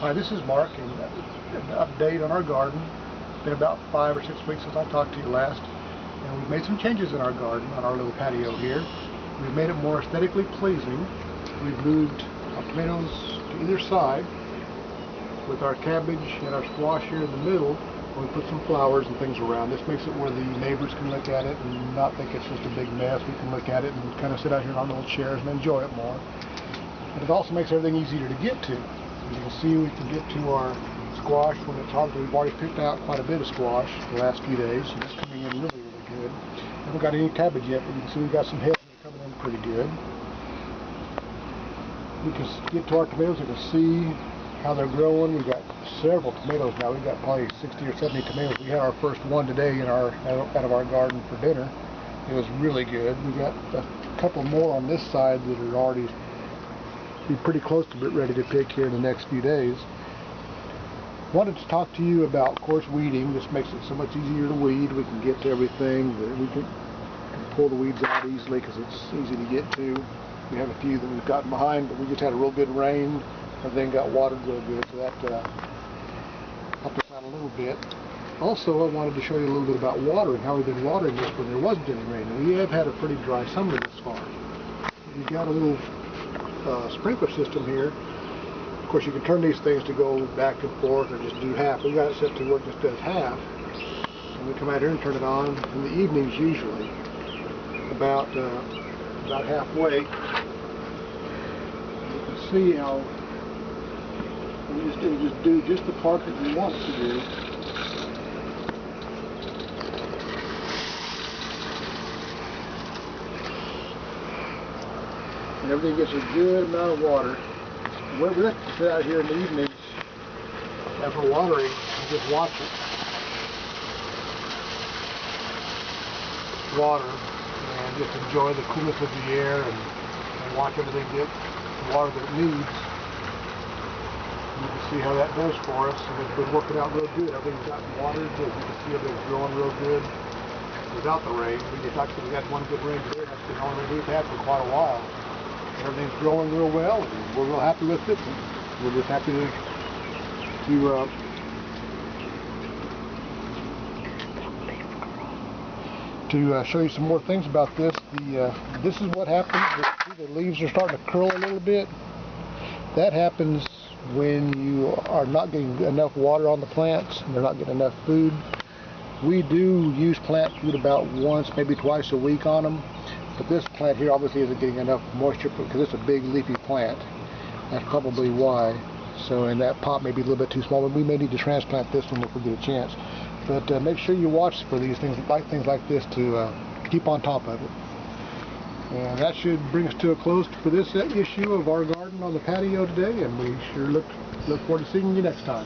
Hi, this is Mark, and an update on our garden. It's been about 5 or 6 weeks since I talked to you last, and we've made some changes in our garden on our little patio here. We've made it more aesthetically pleasing. We've moved our tomatoes to either side with our cabbage and our squash here in the middle, and we put some flowers and things around. This makes it where the neighbors can look at it and not think it's just a big mess. We can look at it and kind of sit out here on little chairs and enjoy it more. But it also makes everything easier to get to. As you can see, we can get to our squash when it's harvested. We've already picked out quite a bit of squash the last few days, and it's coming in really, really good. Haven't got any cabbage yet, but you can see we've got some heads that are coming in pretty good. We can get to our tomatoes. You can see how they're growing. We've got several tomatoes now. We've got probably 60 or 70 tomatoes. We had our first one today in out of our garden for dinner. It was really good. We've got a couple more on this side that are already be pretty close to get ready to pick here in the next few days. Wanted to talk to you about, of course, weeding. This makes it so much easier to weed. We can get to everything. We can pull the weeds out easily because it's easy to get to. We have a few that we've gotten behind, but we just had a real good rain. Everything got watered real good, so that helped us out a little bit. Also, I wanted to show you a little bit about watering, how we've been watering this when there wasn't any rain. And we have had a pretty dry summer this far. We've got a little sprinkler system here. Of course, you can turn these things to go back and forth or just do half. We got it set to where it just does half, and we come out here and turn it on in the evenings usually, about halfway. You can see how we just do just the part that we want it to do. And everything gets a good amount of water. We like to sit out here in the evenings after watering and just watch it water and just enjoy the coolness of the air and watch everything get the water that it needs. You can see how that does for us, and it's been working out real good. Everything's gotten watered good. You can see everything's growing real good without the rain. We got one good rain today. That's been the only rain we've had for quite a while. Everything's growing real well, and we're real happy with it. We're just happy to show you some more things about this. This is what happens. See, the leaves are starting to curl a little bit. That happens when you are not getting enough water on the plants and they're not getting enough food. We do use plant food about once, maybe twice a week on them. But this plant here obviously isn't getting enough moisture because it's a big leafy plant. That's probably why. So, and that pot may be a little bit too small, but we may need to transplant this one if we get a chance. But make sure you watch for these things like this to keep on top of it. And that should bring us to a close for this issue of our garden on the patio today, and we sure look forward to seeing you next time.